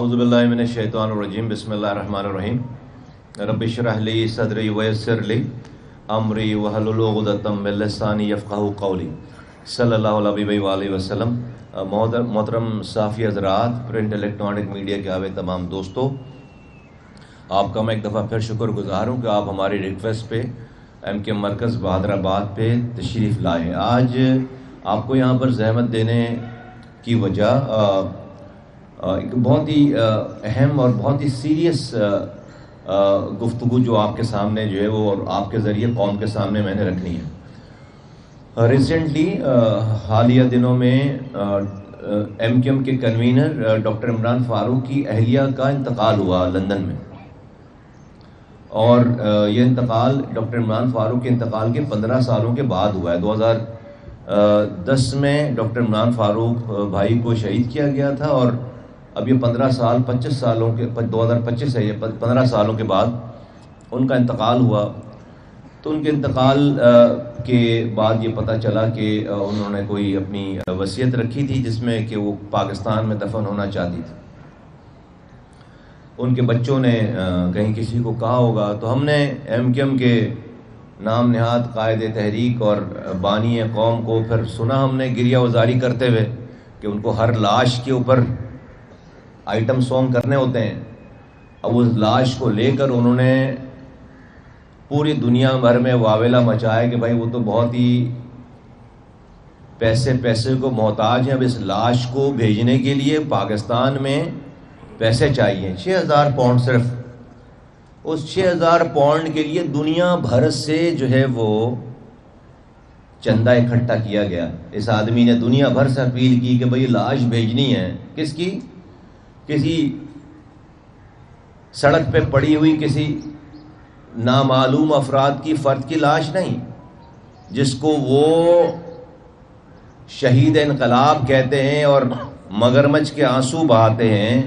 اعوذ باللہ من الشیطان الرجیم بسم اللہ الرحمن الرحیم رب اشرح لی صدری ویسر لی امری واحلل عقدۃ من لسانی یفقہوا قولی صلی اللہ علیہ وآلہ وسلم۔ محترم صحافی حضرات، پرنٹ الیکٹرانک میڈیا کے آوے تمام دوستوں، آپ کا میں ایک دفعہ پھر شکر گزار ہوں کہ آپ ہماری ریکویسٹ پہ ایم کے مرکز بہادر آباد پہ تشریف لائے۔ آج آپ کو یہاں پر زحمت دینے کی وجہ ایک بہت ہی اہم اور بہت ہی سیریس گفتگو جو آپ کے سامنے جو ہے وہ اور آپ کے ذریعے قوم کے سامنے میں نے رکھنی ہے۔ ریسنٹلی حالیہ دنوں میں ایم کیو ایم کے کنوینر ڈاکٹر عمران فاروق کی اہلیہ کا انتقال ہوا لندن میں، اور یہ انتقال ڈاکٹر عمران فاروق کے انتقال کے 15 سالوں کے بعد ہوا ہے۔ 2010 میں ڈاکٹر عمران فاروق بھائی کو شہید کیا گیا تھا، اور اب یہ 25 سالوں کے 2025 ہے، یہ 15 سالوں کے بعد ان کا انتقال ہوا۔ تو ان کے انتقال کے بعد یہ پتہ چلا کہ انہوں نے کوئی اپنی وصیت رکھی تھی جس میں کہ وہ پاکستان میں دفن ہونا چاہتی تھی۔ ان کے بچوں نے کہیں کسی کو کہا ہوگا، تو ہم نے ایم کیو ایم کے نام نہاد قائد تحریک اور بانی قوم کو پھر سنا، ہم نے گریہ وزاری کرتے ہوئے کہ ان کو ہر لاش کے اوپر آئٹم سانگ کرنے ہوتے ہیں۔ اب اس لاش کو لے کر انہوں نے پوری دنیا بھر میں واویلا مچایا کہ بھائی وہ تو بہت ہی پیسے کو محتاج ہیں، اب اس لاش کو بھیجنے کے لیے پاکستان میں پیسے چاہیے، 6000 پاؤنڈ۔ صرف اس 6000 پاؤنڈ کے لیے دنیا بھر سے جو ہے وہ چندہ اکٹھا کیا گیا۔ اس آدمی نے دنیا بھر سے اپیل کی کہ بھائی لاش بھیجنی ہے۔ کس کی؟ کسی سڑک پہ پڑی ہوئی کسی نامعلوم افراد کی فرد کی لاش نہیں، جس کو وہ شہید انقلاب کہتے ہیں اور مگرمچھ کے آنسو بہاتے ہیں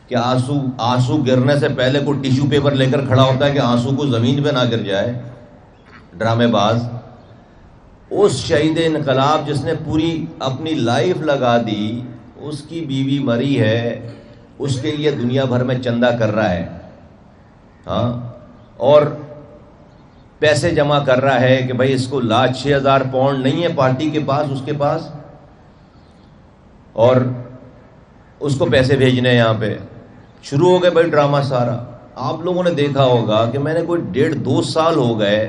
کہ آنسو گرنے سے پہلے کوئی ٹیشو پیپر لے کر کھڑا ہوتا ہے کہ آنسو کو زمین پہ نہ گر جائے۔ ڈرامے باز، اس شہید انقلاب جس نے پوری اپنی لائف لگا دی، اس کی بیوی مری ہے، اس کے لیے دنیا بھر میں چندہ کر رہا ہے، ہاں، اور پیسے جمع کر رہا ہے کہ بھائی اس کو لاش 6000 پاؤنڈ نہیں ہے پارٹی کے پاس، اس کے پاس، اور اس کو پیسے بھیجنے یہاں پہ شروع ہو گئے بھائی ڈرامہ سارا۔ آپ لوگوں نے دیکھا ہوگا کہ میں نے کوئی 1.5-2 سال ہو گئے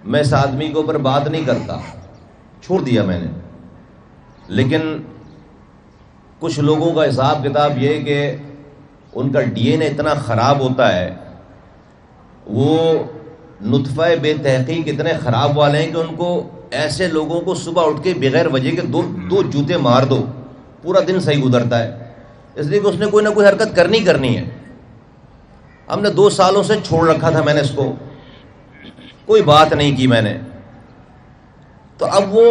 میں اس آدمی کے اوپر بات نہیں کرتا، چھوڑ دیا میں نے، لیکن کچھ لوگوں کا حساب کتاب یہ کہ ان کا ڈی این اے اتنا خراب ہوتا ہے، وہ نطفہ بے تحقیق اتنے خراب والے ہیں کہ ان کو ایسے لوگوں کو صبح اٹھ کے بغیر وجہ کے دو جوتے مار دو، پورا دن صحیح گزرتا ہے، اس لیے کہ اس نے کوئی نہ کوئی حرکت کرنی ہے۔ ہم نے 2 سالوں سے چھوڑ رکھا تھا، میں نے اس کو کوئی بات نہیں کی میں نے۔ تو اب وہ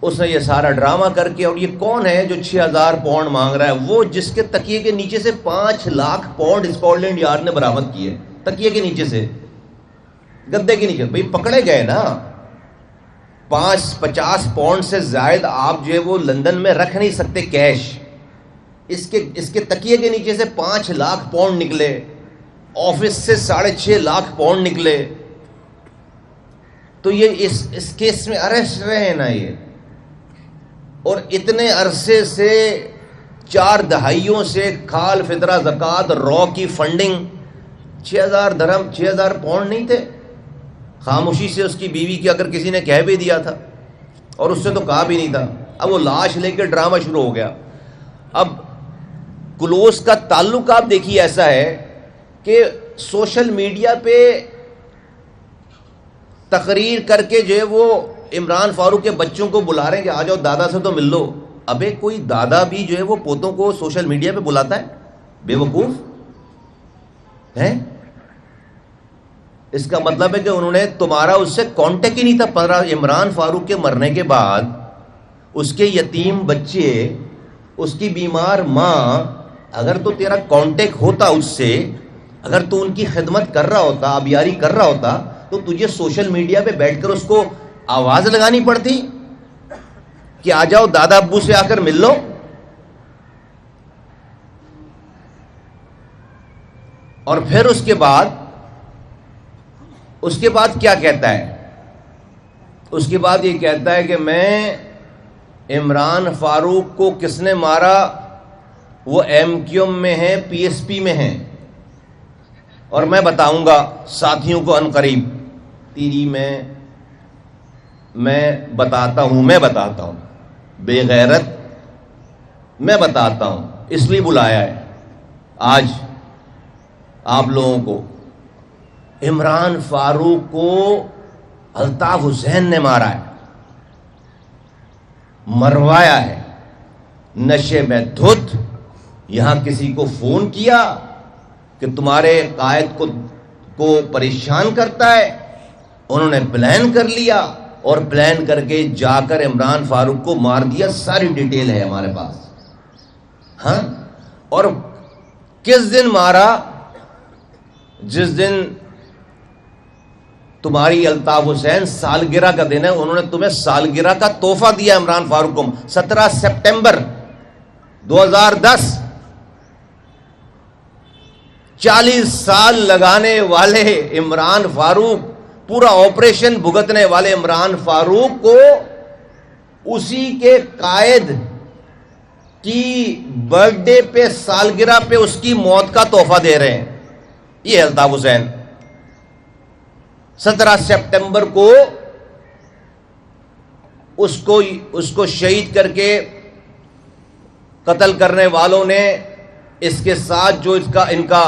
اس نے یہ سارا ڈرامہ کر کے، اور یہ کون ہے جو 6000 پاؤنڈ مانگ رہا ہے؟ وہ جس کے تکیے کے نیچے سے 5 lakh pound Scotland Yard نے برآمد کیے، تکیے کے نیچے سے، گدے کے نیچے۔ بھئی پکڑے گئے نا، 50 پاؤنڈ سے زائد آپ جو ہے وہ لندن میں رکھ نہیں سکتے کیش۔ اس کے تکیے کے نیچے سے 5 لاکھ پاؤنڈ نکلے، آفس سے 6.5 لاکھ پاؤنڈ نکلے۔ تو یہ اس کیس میں اریسٹ رہے نا یہ، اور اتنے عرصے سے 4 دہائیوں سے کھال فطرہ زکوٰۃ رو کی فنڈنگ 6000 درہم 6000 پاؤنڈ نہیں تھے۔ خاموشی سے اس کی بیوی کی اگر کسی نے کہہ بھی دیا تھا، اور اس سے تو کہا بھی نہیں تھا، اب وہ لاش لے کے ڈرامہ شروع ہو گیا۔ اب کلوز کا تعلق آپ دیکھیے ایسا ہے کہ سوشل میڈیا پہ تقریر کر کے جو ہے وہ عمران فاروق کے بچوں کو بلا رہے ہیں کہ آ جاؤ دادا سے تو مل لو۔ ابے کوئی دادا بھی جو ہے وہ پوتوں کو سوشل میڈیا پہ بلاتا ہے؟ بے وقوف ہے۔ اس کا مطلب ہے کہ انہوں نے تمہارا اس سے کانٹیکٹ ہی نہیں تھا۔ عمران فاروق کے مرنے کے بعد اس کے یتیم بچے، اس کی بیمار ماں، اگر تو تیرا کانٹیکٹ ہوتا اس سے، اگر تو ان کی خدمت کر رہا ہوتا، آبیاری کر رہا ہوتا، تو تجھے سوشل میڈیا پہ بیٹھ کر اس کو آواز لگانی پڑتی کہ آ جاؤ دادا ابو سے آ کر مل لو۔ اور پھر اس کے بعد کیا کہتا ہے؟ اس کے بعد یہ کہتا ہے کہ میں عمران فاروق کو کس نے مارا؟ وہ ایم کیو ایم میں ہیں، پی ایس پی میں ہیں، اور میں بتاؤں گا ساتھیوں کو عنقریب۔ تیری میں بتاتا ہوں بے غیرت، میں بتاتا ہوں، اس لیے بلایا ہے آج آپ لوگوں کو۔ عمران فاروق کو الطاف حسین نے مارا ہے، مروایا ہے، نشے میں دھت۔ یہاں کسی کو فون کیا کہ تمہارے قائد کو پریشان کرتا ہے، انہوں نے پلان کر لیا اور پلان کر کے جا کر عمران فاروق کو مار دیا۔ ساری ڈیٹیل ہے ہمارے پاس۔ ہاں، اور کس دن مارا؟ جس دن تمہاری الطاف حسین سالگرہ کا دن ہے، انہوں نے تمہیں سالگرہ کا تحفہ دیا عمران فاروق کو۔ 17 سپٹمبر 2010، 40 سال لگانے والے عمران فاروق، پورا آپریشن بھگتنے والے عمران فاروق کو اسی کے قائد کی برتھ ڈے پہ، سالگرہ پہ اس کی موت کا تحفہ دے رہے ہیں۔ یہ الطاف حسین 17 سپٹمبر کو اس کو شہید کر کے قتل کرنے والوں نے اس کے ساتھ جو ان کا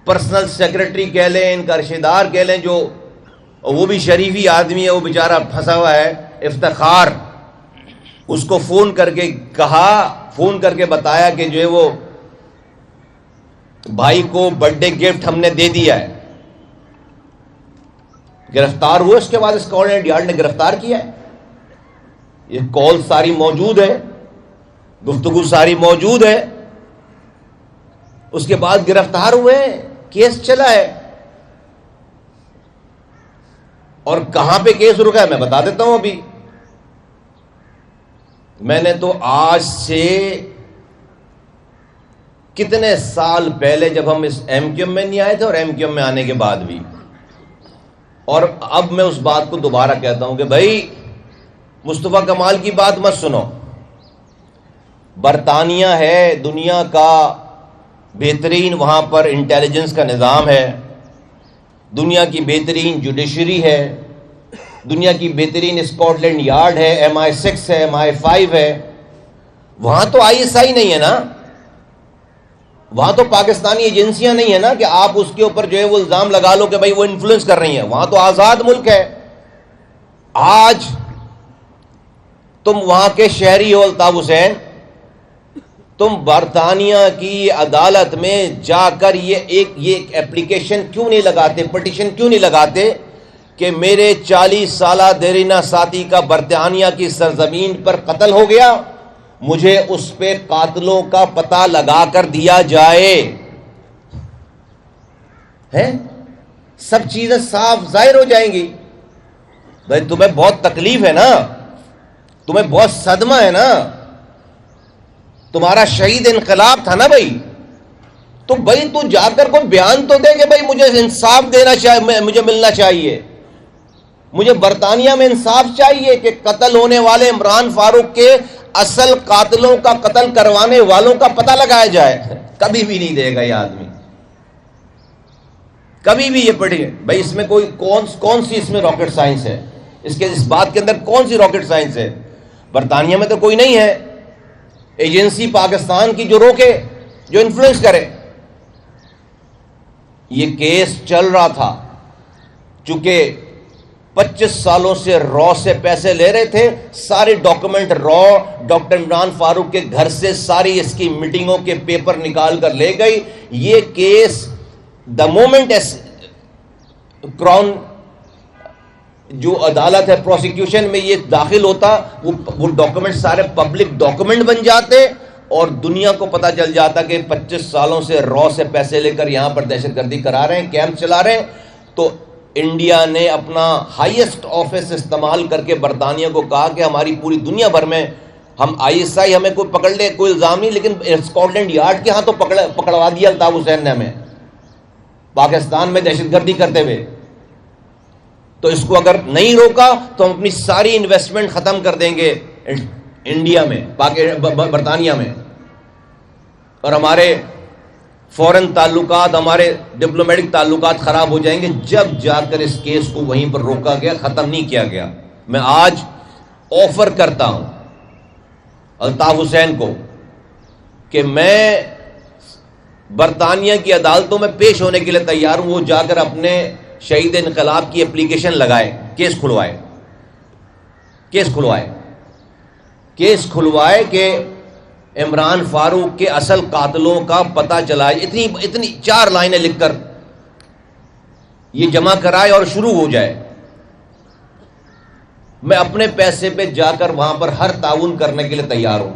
پرسنل سیکرٹری کہہ لیں، ان کا رشتہ دار کہہ لیں، جو وہ بھی شریفی آدمی ہے، وہ بیچارہ پھنسا ہوا ہے، افتخار، اس کو فون کر کے بتایا کہ جو ہے وہ بھائی کو برتھ ڈے گفٹ ہم نے دے دیا ہے۔ گرفتار ہوئے، اس کے بعد اسکاٹ یارڈ نے گرفتار کیا ہے۔ یہ کال ساری موجود ہے، گفتگو ساری موجود ہے۔ اس کے بعد گرفتار ہوئے، کیس چلا ہے، اور کہاں پہ کیس رکا ہے میں بتا دیتا ہوں۔ ابھی میں نے تو آج سے کتنے سال پہلے، جب ہم اس ایم کیو ایم میں نہیں آئے تھے اور ایم کیو ایم میں آنے کے بعد بھی، اور اب میں اس بات کو دوبارہ کہتا ہوں کہ بھائی مصطفیٰ کمال کی بات مت سنو۔ برطانیہ ہے دنیا کا بہترین، وہاں پر انٹیلیجنس کا نظام ہے، دنیا کی بہترین جوڈیشری ہے، دنیا کی بہترین اسکاٹ لینڈ یارڈ ہے، MI6 ہے، MI5 ہے۔ وہاں تو ISI نہیں ہے نا، وہاں تو پاکستانی ایجنسیاں نہیں ہیں نا کہ آپ اس کے اوپر جو ہے وہ الزام لگا لو کہ بھائی وہ انفلوئنس کر رہی ہیں۔ وہاں تو آزاد ملک ہے۔ آج تم وہاں کے شہری ہو الطاف حسین، تم برطانیہ کی عدالت میں جا کر یہ ایپلیکیشن کیوں نہیں لگاتے، پٹیشن کیوں نہیں لگاتے کہ میرے 40 سالہ دیرینہ ساتھی کا برطانیہ کی سرزمین پر قتل ہو گیا، مجھے اس پہ قاتلوں کا پتہ لگا کر دیا جائے؟ سب چیزیں صاف ظاہر ہو جائیں گی۔ بھائی تمہیں بہت تکلیف ہے نا، تمہیں بہت صدمہ ہے نا، تمہارا شہید انقلاب تھا نا بھائی، تو بھائی تو جا کر کوئی بیان تو دے کہ بھائی مجھے انصاف دینا چاہیے، مجھے ملنا چاہیے، مجھے برطانیہ میں انصاف چاہیے کہ قتل ہونے والے عمران فاروق کے اصل قاتلوں کا، قتل کروانے والوں کا پتہ لگایا جائے۔ کبھی بھی نہیں دے گا یہ آدمی، کبھی بھی۔ یہ پڑھیے بھائی، اس میں کوئی کون سی اس میں راکٹ سائنس ہے؟ اس بات کے اندر کون سی راکٹ سائنس ہے؟ برطانیہ میں تو کوئی نہیں ہے ایجنسی پاکستان کی جو روکے، جو انفلوئنس کرے۔ یہ کیس چل رہا تھا، چونکہ 25 سالوں سے را سے پیسے لے رہے تھے، سارے ڈاکومنٹ را ڈاکٹر عمران فاروق کے گھر سے ساری اس کی میٹنگوں کے پیپر نکال کر لے گئی۔ یہ کیس دا مومنٹ کراؤن جو عدالت ہے پروسیکیوشن میں یہ داخل ہوتا، وہ ڈاکومنٹ سارے پبلک ڈاکومنٹ بن جاتے اور دنیا کو پتا چل جاتا کہ 25 سالوں سے را سے پیسے لے کر یہاں پر دہشت گردی کرا رہے ہیں، کیمپ چلا رہے ہیں۔ تو انڈیا نے اپنا ہائیسٹ آفس استعمال کر کے برطانیہ کو کہا کہ ہماری پوری دنیا بھر میں ہم ISI ہمیں کوئی پکڑ لے کوئی الزام نہیں، لیکن اسکاٹ لینڈ یارڈ کے ہاں تو پکڑوا دیا الطاف حسین نے ہمیں پاکستان میں دہشت گردی کرتے ہوئے. تو اس کو اگر نہیں روکا تو ہم اپنی ساری انویسٹمنٹ ختم کر دیں گے انڈیا میں، برطانیہ میں، اور ہمارے فورن تعلقات، ہمارے ڈپلومیٹک تعلقات خراب ہو جائیں گے جب جا کر اس کیس کو وہیں پر روکا گیا، ختم نہیں کیا گیا. میں آج آفر کرتا ہوں الطاف حسین کو کہ میں برطانیہ کی عدالتوں میں پیش ہونے کے لیے تیار ہوں. وہ جا کر اپنے شہید انقلاب کی اپلیکیشن لگائے، کیس کھلوائے کہ عمران فاروق کے اصل قاتلوں کا پتہ چلائے. اتنی 4 لائنیں لکھ کر یہ جمع کرائے اور شروع ہو جائے. میں اپنے پیسے پہ جا کر وہاں پر ہر تعاون کرنے کے لیے تیار ہوں.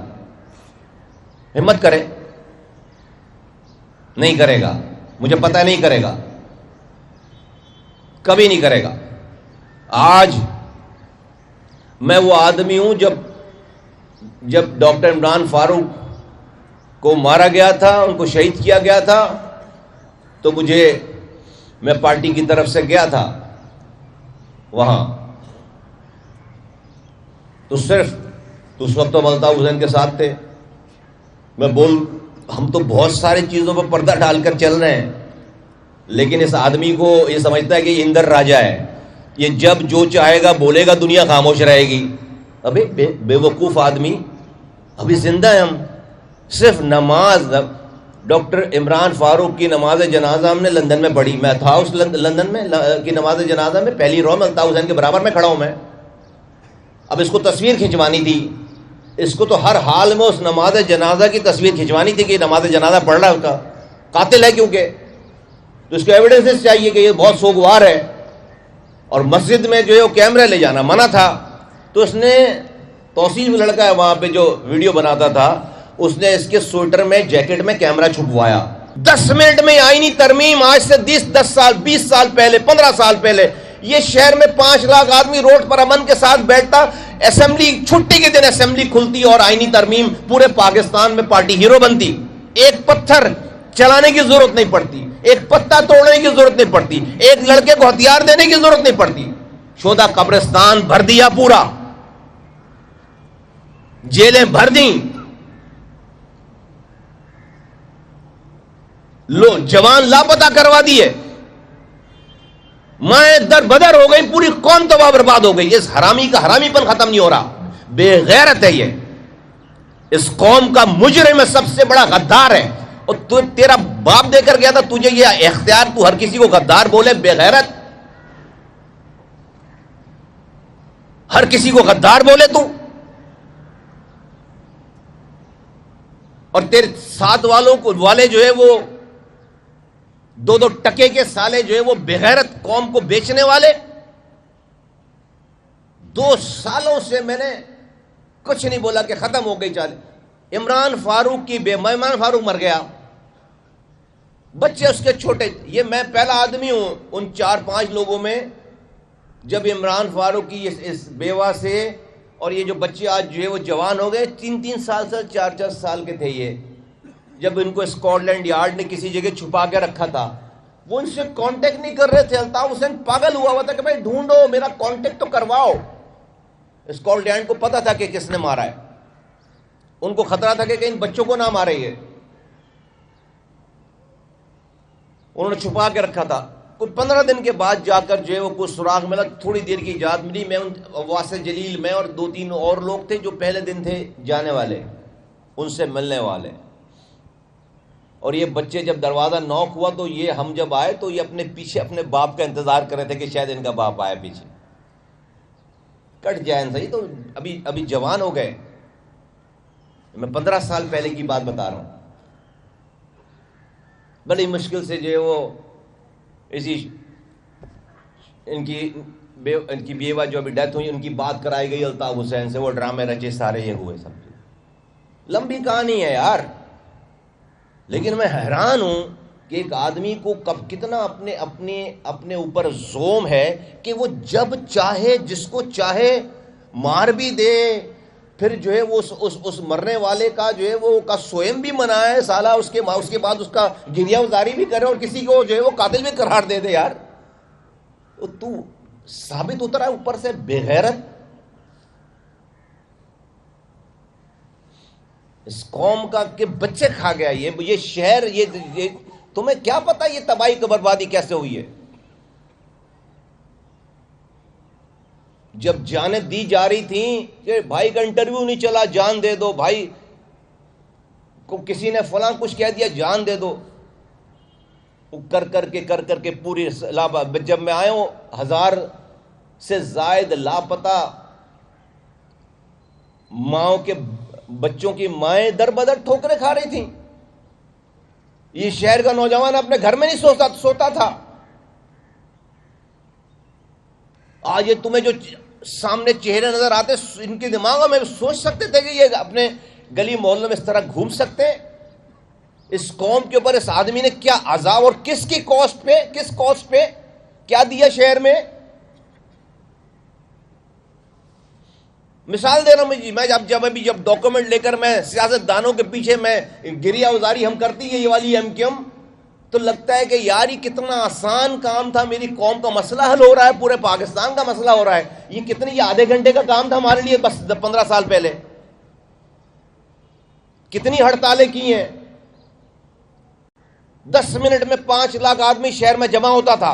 ہمت کرے. نہیں کرے گا، مجھے پتہ نہیں کرے گا، کبھی نہیں کرے گا. آج میں وہ آدمی ہوں جب ڈاکٹر عمران فاروق کو مارا گیا تھا، ان کو شہید کیا گیا تھا، تو میں پارٹی کی طرف سے گیا تھا وہاں. تو اس وقت تو الطاف حسین کے ساتھ تھے. ہم تو بہت ساری چیزوں پر پردہ ڈال کر چل رہے ہیں، لیکن اس آدمی کو یہ سمجھتا ہے کہ یہ اندر راجا ہے، یہ جب جو چاہے گا بولے گا دنیا خاموش رہے گی. ابھی بے وقوف آدمی، ابھی زندہ ہیں ہم. صرف نماز ڈاکٹر عمران فاروق کی نماز جنازہ ہم نے لندن میں پڑھی. میں تھا اس لندن میں کی نماز جنازہ میں، پہلی رو میں الطاف حسین کے برابر میں کھڑا ہوں میں. اب اس کو تصویر کھنچوانی تھی، اس کو تو ہر حال میں اس نماز جنازہ کی تصویر کھنچوانی تھی کہ یہ نماز جنازہ پڑھ رہا ہے، اس کا قاتل ہے کیونکہ، تو اس کو ایویڈنسز چاہیے کہ یہ بہت سوگوار ہے. اور مسجد میں جو ہے وہ کیمرے لے جانا منع تھا، تو اس نے توصیف لڑکا ہے وہاں پہ جو ویڈیو بناتا تھا، اس نے اس کے سویٹر میں جیکٹ میں کیمرہ چھپوایا. 10 منٹ میں آئینی ترمیم. آج سے 10 سال 20 سال پہلے 15 سال پہلے یہ شہر میں 5 لاکھ آدمی روڈ پر امن کے ساتھ بیٹھتا، اسمبلی چھٹی کے دن اسمبلی کھلتی اور آئینی ترمیم پورے پاکستان میں پارٹی ہیرو بنتی. ایک پتھر چلانے کی ضرورت نہیں پڑتی، ایک پتا توڑنے کی ضرورت نہیں پڑتی، ایک لڑکے کو ہتھیار دینے کی ضرورت نہیں پڑتی. شودا قبرستان بھر دیا، پورا جیلیں بھر دیں، جوان لاپتہ کروا دیے، مائیں در بدر ہو گئی، پوری قوم تباہ برباد ہو گئی. اس حرامی کا حرامی پن ختم نہیں ہو رہا. بے غیرت ہے یہ، اس قوم کا مجرم ہے، سب سے بڑا غدار ہے. اور تیرا باپ دے کر گیا تھا تجھے یہ اختیار، تو ہر کسی کو غدار بولے، بے غیرت، ہر کسی کو غدار بولے تو. اور تیرے ساتھ والے جو ہے وہ 2 ٹکے کے سالے جو ہے وہ بغیرت قوم کو بیچنے والے. 2 سالوں سے میں نے کچھ نہیں بولا کہ ختم ہو گئی چال. عمران فاروق عمران فاروق مر گیا، بچے اس کے چھوٹے. یہ میں پہلا آدمی ہوں ان 4-5 لوگوں میں جب عمران فاروق کی اس بیوہ سے، اور یہ جو بچے آج جو ہے وہ جوان ہو گئے، 3 سال سے 4 سال کے تھے یہ، جب ان کو اسکاٹ لینڈ یارڈ نے کسی جگہ چھپا کے رکھا تھا، وہ ان سے کانٹیکٹ نہیں کر رہے تھے. الطاف حسین پاگل ہوا تھا کہ بھائی ڈھونڈو، میرا کانٹیکٹ تو کرواؤ. اسکاٹ لینڈ کو پتا تھا کہ کس نے مارا ہے، ان کو خطرہ تھا کہ کہیں بچوں کو نہ مارے. یہ انہوں نے چھپا کے رکھا تھا. کوئی 15 دن کے بعد جا کر جو ہے وہ کچھ سراغ ملا، تھوڑی دیر کی اجازت ملی. میں واسع جلیل، میں اور 2-3 اور لوگ تھے جو پہلے دن تھے جانے والے، ان سے ملنے والے. اور یہ بچے جب دروازہ نوک ہوا تو ہم جب آئے تو یہ اپنے پیچھے اپنے باپ کا انتظار کر رہے تھے کہ شاید ان کا باپ آئے پیچھے، کٹ جائے ان سے. تو ابھی جوان ہو گئے. میں 15 سال پہلے کی بات بتا رہا ہوں. بڑی مشکل سے جو ہے وہ ان کی بیوہ جو ابھی ڈیتھ ہوئی، ان کی بات کرائی گئی الطاف حسین سے. وہ ڈرامے رچے سارے یہ ہوئے سب. لمبی کہانی ہے یار، لیکن میں حیران ہوں کہ ایک آدمی کو کتنا اپنے اوپر زوم ہے کہ وہ جب چاہے جس کو چاہے مار بھی دے، پھر جو ہے وہ اس مرنے والے کا جو ہے وہ کا سوئم بھی منائے سالہ، اس کے بعد اس کا گریہ وزاری بھی کرے اور کسی کو جو ہے وہ قاتل بھی قرار دے دے. یار تو ثابت اترا ہے اوپر سے بے غیرت. اس قوم کا کہ بچے کھا گیا یہ شہر. یہ تمہیں کیا پتا یہ تباہی کا بربادی کیسے ہوئی ہے؟ جب جانیں دی جا رہی تھیں کہ بھائی کا انٹرویو نہیں چلا، جان دے دو بھائی کو، کسی نے فلاں کچھ کہہ دیا جان دے دو، کر کر کے پوری جب میں آیا ہوں 1000 سے زائد لاپتہ ماؤں کے بچوں کی مائیں در بدر ٹھوکریں کھا رہی تھیں. یہ شہر کا نوجوان اپنے گھر میں نہیں سوتا تھا. آج یہ تمہیں جو سامنے چہرے نظر آتے ان کے دماغوں میں سوچ سکتے تھے کہ یہ اپنے گلی محلوں میں اس طرح گھوم سکتے؟ اس قوم کے اوپر اس آدمی نے کیا عذاب اور کس کاسٹ پہ کیا دیا شہر میں. مثال دے رہا ہوں میں جب ڈاکومنٹ لے کر میں سیاست دانوں کے پیچھے میں گریہ وزاری ہم کرتی ہے یہ والی ایم کیو ایم، تو لگتا ہے کہ یار یہ کتنا آسان کام تھا، میری قوم کا مسئلہ حل ہو رہا ہے، پورے پاکستان کا مسئلہ ہو رہا ہے. یہ آدھے گھنٹے کا کام تھا ہمارے لیے بس 15 سال پہلے. کتنی ہڑتالیں کی ہیں، 10 منٹ میں 5 لاکھ آدمی شہر میں جمع ہوتا تھا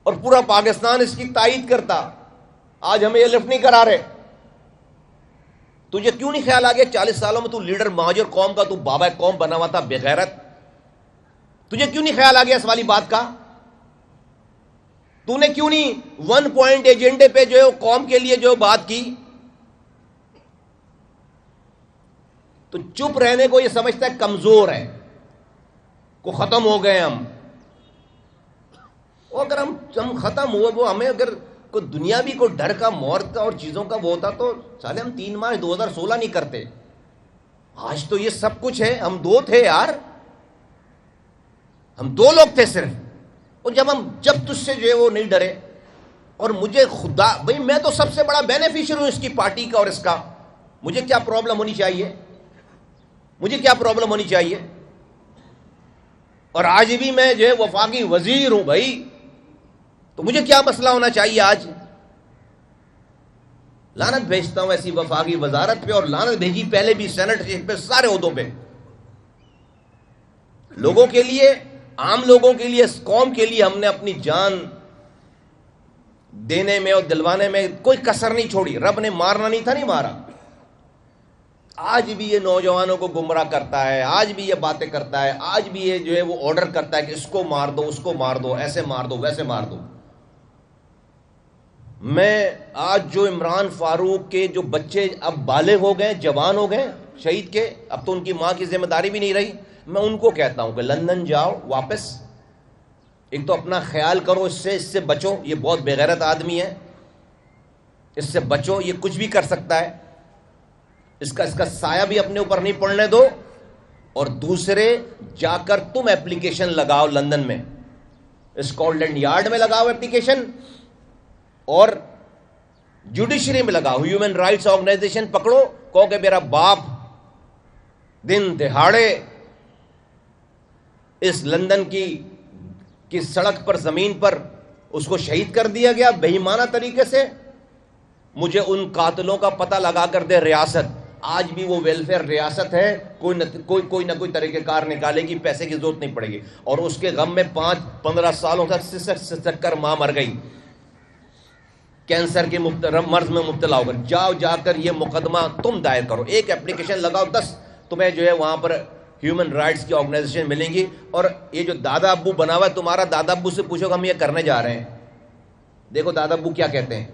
اور پورا پاکستان اس کی تائید کرتا. آج ہمیں یہ لفٹ نہیں کرا رہے. تجھے کیوں نہیں خیال آ گیا 40 سالوں میں تو لیڈر مہاجر قوم کا، تو بابا قوم بنا ہوا تھا بے غیرت؟ تجھے کیوں نہیں خیال آ گیا اس والی بات کا؟ تو نے کیوں نہیں 1 پوائنٹ ایجنڈے پہ جو ہے قوم کے لیے جو بات کی؟ تو چپ رہنے کو یہ سمجھتا ہے کمزور ہے، کو ختم ہو گئے ہم. اور اگر ہم ختم ہوئے وہ ہمیں اگر کوئی دنیاوی کوئی ڈر کا موت کا اور چیزوں کا وہ ہوتا تو سالے ہم 3 مارچ 2016 نہیں کرتے. آج تو یہ سب کچھ ہے. ہم 2 تھے یار، ہم 2 لوگ تھے صرف. اور جب تجھ سے جو ہے وہ نہیں ڈرے، اور مجھے خدا بھائی میں تو سب سے بڑا بینیفیشر ہوں اس کی پارٹی کا اور اس کا. مجھے کیا پرابلم ہونی چاہیے؟ اور آج بھی میں جو ہے وفاقی وزیر ہوں بھائی، تو مجھے کیا مسئلہ ہونا چاہیے؟ آج لعنت بھیجتا ہوں ایسی وفاقی وزارت پہ، اور لعنت بھیجی پہلے بھی سینٹ پہ، سارے عہدوں پہ. لوگوں کے لیے، عام لوگوں کے لیے، اس قوم کے لیے ہم نے اپنی جان دینے میں اور دلوانے میں کوئی کسر نہیں چھوڑی. رب نے مارنا نہیں تھا، نہیں مارا. آج بھی یہ نوجوانوں کو گمراہ کرتا ہے، آج بھی یہ باتیں کرتا ہے، آج بھی یہ جو ہے وہ آرڈر کرتا ہے کہ اس کو مار دو، اس کو مار دو، ایسے مار دو، ویسے مار دو. میں آج جو عمران فاروق کے جو بچے اب بالغ ہو گئے، جوان ہو گئے شہید کے، اب تو ان کی ماں کی ذمہ داری بھی نہیں رہی، میں ان کو کہتا ہوں کہ لندن جاؤ واپس. ایک تو اپنا خیال کرو، اس سے بچو. یہ بہت بے غیرت آدمی ہے، اس سے بچو. یہ کچھ بھی کر سکتا ہے. اس کا سایہ بھی اپنے اوپر نہیں پڑنے دو. اور دوسرے، جا کر تم ایپلیکیشن لگاؤ لندن میں، اسکاٹ لینڈ یارڈ میں لگاؤ ایپلیکیشن، اور جوڈیشری میں لگاؤ. ہیومن رائٹس آرگنائزیشن پکڑو، کہو کہ میرا باپ دن دہاڑے اس لندن کی سڑک پر، زمین پر اس کو شہید کر دیا گیا بے ایمانہ طریقے سے. مجھے ان قاتلوں کا پتہ لگا کر دے ریاست. آج بھی وہ ویلفیئر ریاست ہے، کوئی نہ کوئی طریقہ کار نکالے گی، پیسے کی ضرورت نہیں پڑے گی. اور اس کے غم میں 5-15 سالوں تک سکر ماں مر گئی کینسر کے مرض میں مبتلا ہو کر. جا کر یہ مقدمہ تم دائر کرو، ایک ایپلیکیشن لگاؤ، 10 تمہیں جو ہے وہاں پر ہیومن رائٹس کی آرگنائزیشن ملیں گی. اور یہ جو دادا ابو بنا ہوا ہے تمہارا، دادا ابو سے پوچھو کہ ہم یہ کرنے جا رہے ہیں. دیکھو دادا ابو کیا کہتے ہیں.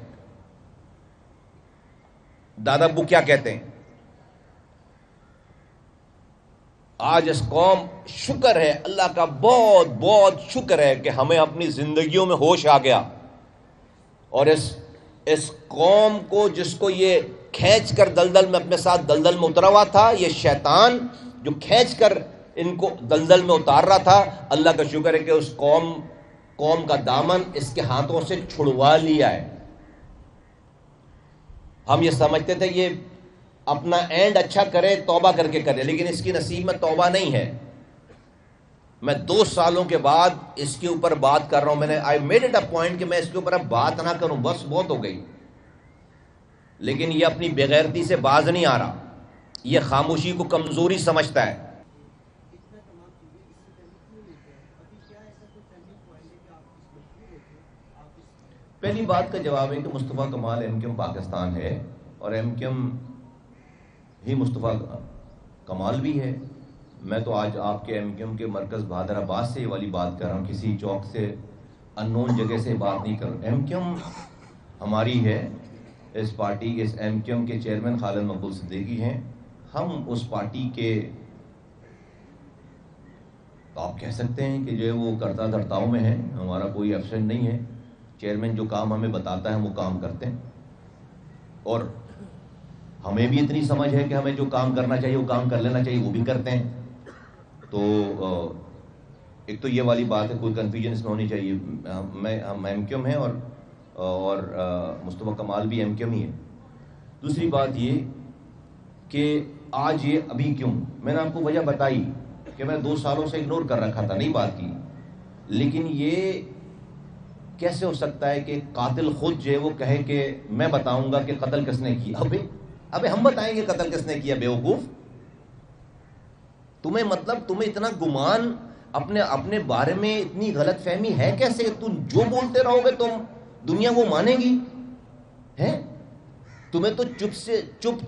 دادا ابو کیا کہتے ہیں. آج اس قوم، شکر ہے اللہ کا، بہت بہت شکر ہے کہ ہمیں اپنی زندگیوں میں ہوش آ گیا. اور اس قوم کو، جس کو یہ کھینچ کر دلدل میں اپنے ساتھ دلدل میں اترا ہوا تھا، یہ شیطان جو کھینچ کر ان کو دلدل میں اتار رہا تھا، اللہ کا شکر ہے کہ اس قوم کا دامن اس کے ہاتھوں سے چھڑوا لیا ہے. ہم یہ سمجھتے تھے یہ اپنا اینڈ اچھا کرے، توبہ کر کے کرے، لیکن اس کی نصیب میں توبہ نہیں ہے۔ میں 2 سالوں کے بعد اس کے اوپر بات کر رہا ہوں، میں نے I made it a point کہ میں اس کے اوپر اب بات نہ کروں، بس بہت ہو گئی، لیکن یہ اپنی بےغیرتی سے باز نہیں آ رہا، یہ خاموشی کو کمزوری سمجھتا ہے۔ پہلی بات کا جواب ہے کہ مصطفیٰ کمال ایم کیو ایم پاکستان ہے، اور ایم کیو ایم ہی مصطفیٰ کمال بھی ہے۔ میں تو آج آپ کے ایم کیو ایم کے مرکز بہادر آباد سے یہ والی بات کر رہا ہوں، کسی چوک سے ان نون جگہ سے بات نہیں کر رہا۔ ایم کیو ایم ہماری ہے، اس پارٹی کے، اس ایم کیو ایم کے چیئرمین خالد مقبول صدیقی ہیں، ہم اس پارٹی کے، تو آپ کہہ سکتے ہیں کہ جو ہے وہ کرتا دھرتاؤں میں ہے، ہمارا کوئی ایبسنٹ نہیں ہے، چیئرمین جو کام ہمیں بتاتا ہے وہ کام کرتے ہیں، اور ہمیں بھی اتنی سمجھ ہے کہ ہمیں جو کام کرنا چاہیے وہ کام کر لینا چاہیے، وہ بھی کرتے ہیں۔ تو ایک تو یہ والی بات ہے، کوئی کنفیوژن اس میں ہونی چاہیے، ہم ایم کیو ایم ہیں اور مصطفیٰ کمال بھی ایم کیو ایم ہی ہے۔ دوسری بات یہ کہ آج یہ ابھی کیوں، میں نے آپ کو وجہ بتائی کہ میں 2 سالوں سے اگنور کر رکھا تھا، نہیں بات کی، لیکن یہ کیسے ہو سکتا ہے کہ قاتل خود جو ہے وہ کہے کہ میں بتاؤں گا کہ قتل کس نے کیا؟ ابے ہم بتائیں گے قتل کس نے کیا؟ بیوقوف، تمہیں اتنا گمان اپنے بارے میں، اتنی غلط فہمی ہے کیسے؟ تم جو بولتے رہو گے تم دنیا وہ مانے گی ہے؟ تمہیں تو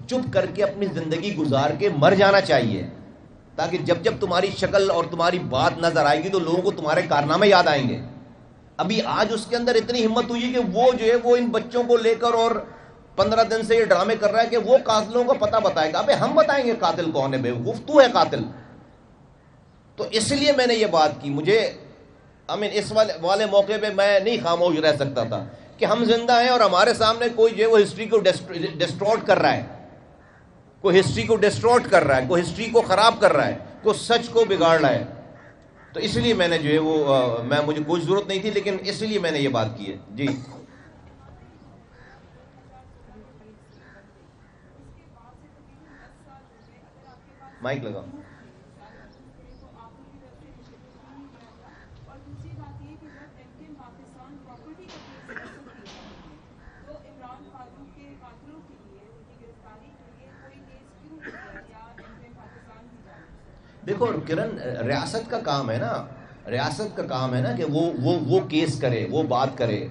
چپ کر کے اپنی زندگی گزار کے مر جانا چاہیے، تاکہ جب تمہاری شکل اور تمہاری بات نظر آئے گی تو لوگوں کو تمہارے کارنامے یاد آئیں گے۔ ابھی آج اس کے اندر اتنی ہمت ہوئی کہ وہ جو ہے وہ ان بچوں کو لے کر اور 15 دن سے یہ ڈرامے کر رہا ہے کہ وہ قاتلوں کا پتہ بتائے گا۔ ابے ہم بتائیں گے قاتل کون ہے؟ بیوقوف، تو ہے قاتل۔ تو اس لیے میں نے یہ بات کی، مجھے اس والے موقع پہ میں نہیں خاموش رہ سکتا تھا کہ ہم زندہ ہیں اور ہمارے سامنے کوئی جو ہے وہ ہسٹری کو ڈسٹورٹ کر رہا ہے، کوئی ہسٹری کو ڈسٹورٹ کر رہا ہے، کوئی ہسٹری کو خراب کر رہا ہے، کوئی سچ کو بگاڑ رہا ہے۔ تو اس لیے میں نے جو ہے وہ مجھے کوئی ضرورت نہیں تھی، لیکن اس لیے میں نے یہ بات کی ہے۔ جی مائک لگا۔ دیکھو کرن، ریاست کا کام ہے نا کہ وہ کیس کرے، وہ بات کرے،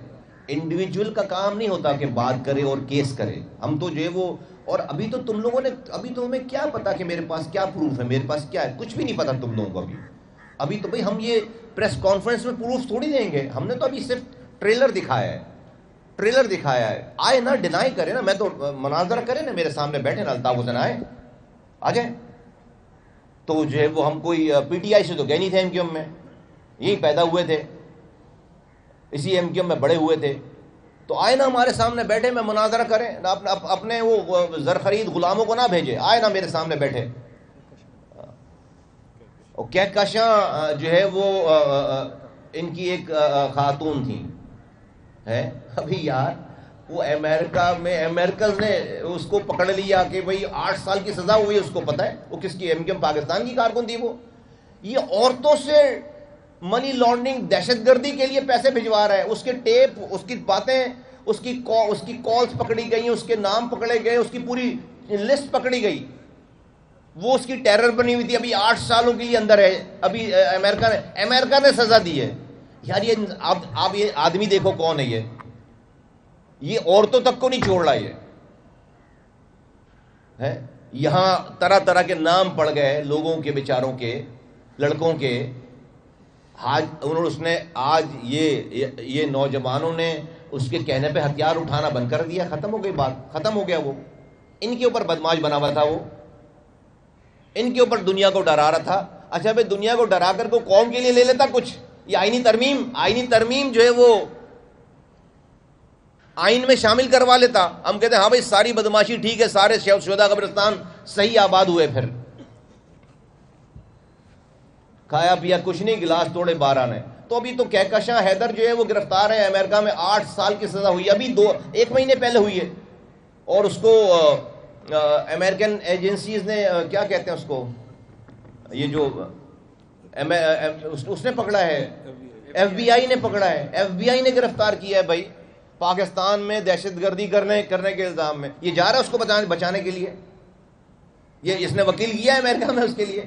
انڈیویجول کا کام نہیں ہوتا کہ بات کرے اور کیس کرے۔ ہم تو جو ہے وہ، اور ابھی تو تم لوگوں نے، ابھی تو ہمیں کیا پتا کہ میرے پاس کیا پروف ہے، میرے پاس کیا ہے، کچھ بھی نہیں پتا تم لوگوں کو ابھی تو بھئی ہم یہ پریس کانفرنس میں پروف تھوڑی دیں گے، ہم نے تو ابھی صرف ٹریلر دکھایا ہے۔ آئے نا، ڈینائی کرے نا، میں تو مناظرہ کرے نا، میرے سامنے بیٹھے نا، الطاف حسین آ جائیں۔ تو جو ہے وہ ہم کوئی پی ٹی آئی سے تو گئے نہیں تھے، ایم کیو ایم میں یہی پیدا ہوئے تھے، اسی ایم کیو ایم میں بڑے ہوئے تھے، تو آئے نا ہمارے سامنے بیٹھے، میں مناظرہ کریں، اپنے وہ زرخرید غلاموں کو نہ بھیجے، آئے نا میرے سامنے بیٹھے۔ اور کہکشاں جو ہے وہ ان کی ایک خاتون تھی ہے، ابھی یار وہ امریکہ نے اس کو پکڑ لیا کہ بھئی 8 سال کی سزا ہوئی، اس کو پتہ ہے وہ کس کی، ایم کیو ایم پاکستان کی کارکن تھی وہ۔ یہ عورتوں سے منی لانڈرنگ، دہشت گردی کے لیے پیسے بھجوا رہا ہے، اس کے ٹیپ، اس کی باتیں، اس کی کالز پکڑی گئی، اس کے نام پکڑے گئے، اس کی پوری لسٹ پکڑی گئی، وہ اس کی ٹیرر بنی ہوئی تھی، ابھی 8 سالوں کے لیے اندر ہے، ابھی امریکہ نے سزا دی ہے۔ یار یہ آپ یہ آدمی دیکھو کون ہے، یہ عورتوں تک کو نہیں چھوڑ رہا، یہ ہے یہاں طرح طرح کے نام پڑ گئے لوگوں کے، بیچاروں کے، لڑکوں کے۔ اس نے آج یہ نوجوانوں نے اس کے کہنے پہ ہتھیار اٹھانا بند کر دیا، ختم ہو گئی بات، ختم ہو گیا۔ وہ ان کے اوپر بدماش بنا ہوا تھا، وہ ان کے اوپر دنیا کو ڈرا رہا تھا۔ اچھا بھائی دنیا کو ڈرا کر کو قوم کے لیے لے لیتا کچھ؟ یہ آئینی ترمیم جو ہے وہ آئین میں شامل کروا لیتا، ہم کہتے ہیں ہاں بھائی ساری بدماشی ٹھیک ہے، سارے شہداء قبرستان صحیح آباد ہوئے، پھر کھایا پیا کچھ نہیں، گلاس توڑے 12 نے۔ تو ابھی تو کہکشاں حیدر جو ہے وہ گرفتار ہے، امریکہ میں 8 سال کی سزا ہوئی، ابھی 1 مہینے پہلے ہوئی ہے، اور اس کو امریکن ایجنسیز نے کیا کہتے ہیں اس کو، یہ جو اس نے پکڑا ہے، ایف بی آئی نے پکڑا ہے، ایف بی آئی نے گرفتار کیا ہے بھائی پاکستان میں دہشت گردی کرنے کے الزام میں. یہ جا رہا ہے اس کو بچانے کے لیے. یہ اس نے وکیل کیا ہے امریکہ میں اس کے لیے.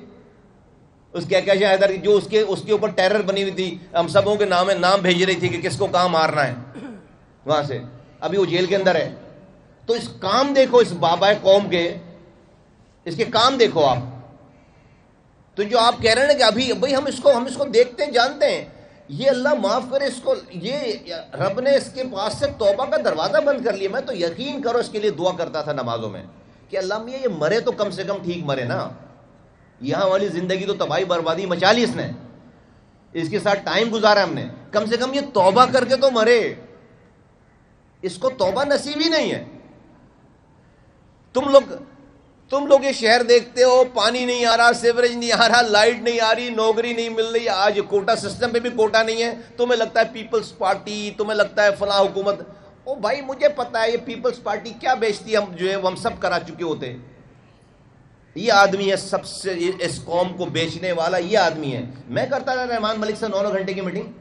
اس کے کیا حیدر جو اس کے اوپر ٹیرر بنی ہوئی تھی، ہم سبوں کے نام بھیج رہی تھی کہ کس کو کہاں مارنا ہے وہاں سے. ابھی وہ جیل کے اندر ہے. تو اس کام دیکھو اس بابا قوم کے، اس کے کام دیکھو آپ. تو جو آپ کہہ رہے ہیں کہ ابھی بھائی ہم اس کو دیکھتے ہیں جانتے ہیں، یہ اللہ معاف کرے اس کو، یہ رب نے اس کے پاس سے توبہ کا دروازہ بند کر لیا. میں تو یقین کرو اس کے لیے دعا کرتا تھا نمازوں میں کہ اللہ میاں یہ مرے تو کم سے کم ٹھیک مرے نا. یہاں والی زندگی تو تباہی بربادی مچا لی اس نے، اس کے ساتھ ٹائم گزارا ہم نے، کم سے کم یہ توبہ کر کے تو مرے. اس کو توبہ نصیب ہی نہیں ہے. تم لوگ یہ شہر دیکھتے ہو، پانی نہیں آ رہا، سیوریج نہیں آ رہا، لائٹ نہیں آ رہی، نوکری نہیں مل رہی. آج کوٹا سسٹم پہ بھی کوٹا نہیں ہے. تمہیں لگتا ہے پیپلز پارٹی، تمہیں لگتا ہے فلاں حکومت. او بھائی مجھے پتا ہے یہ پیپلز پارٹی کیا بیچتی ہے، ہم سب کرا چکے ہوتے. یہ آدمی ہے سب سے اس قوم کو بیچنے والا، یہ آدمی ہے. میں کرتا تھا رحمان ملک سے 9 گھنٹے کی میٹنگ.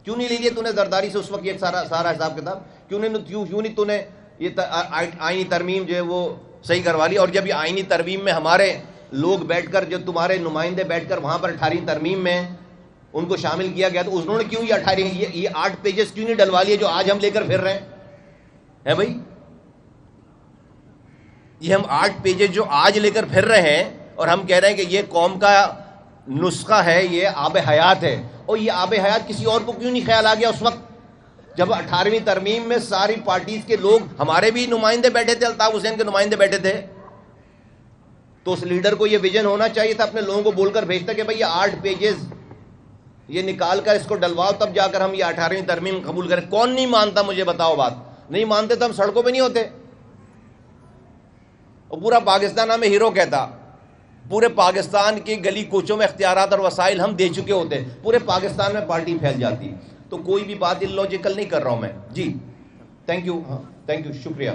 کیوں نہیں لیجیے تو نے زرداری سے اس وقت یہ سارا حساب کتاب؟ کیوں نہیں تو نے یہ آئینی ترمیم جو ہے وہ صحیح کروا لی؟ اور جب یہ آئینی ترمیم میں ہمارے لوگ بیٹھ کر، جو تمہارے نمائندے بیٹھ کر وہاں پر 18ویں ترمیم میں ان کو شامل کیا گیا، تو انہوں نے کیوں یہ 8 پیجز کیوں نہیں ڈلوا لیے جو آج ہم لے کر پھر رہے ہیں بھائی؟ یہ ہم 8 پیجز جو آج لے کر پھر رہے ہیں اور ہم کہہ رہے ہیں کہ یہ قوم کا نسخہ ہے، یہ آب حیات ہے. اور یہ آب حیات کسی اور کو کیوں نہیں خیال آ گیا اس وقت جب 18ویں ترمیم میں ساری پارٹیز کے لوگ، ہمارے بھی نمائندے بیٹھے تھے، الطاف حسین کے نمائندے بیٹھے تھے. تو اس لیڈر کو یہ ویژن ہونا چاہیے تھا، اپنے لوگوں کو بول کر بھیجتا کہ بھائی یہ 8 پیجز یہ نکال کر اس کو ڈلواؤ، تب جا کر ہم یہ 18ویں ترمیم قبول کریں. کون نہیں مانتا مجھے بتاؤ بات؟ نہیں مانتے تو ہم سڑکوں پہ نہیں ہوتے. اور پورا پاکستان ہمیں ہیرو کہتا. پورے پاکستان کی گلی کوچوں میں اختیارات اور وسائل ہم دے چکے ہوتے، پورے پاکستان میں پارٹی پھیل جاتی. تو کوئی بھی بات الوجیکل نہیں کر رہا ہوں میں. جی تھینک یو، شکریہ.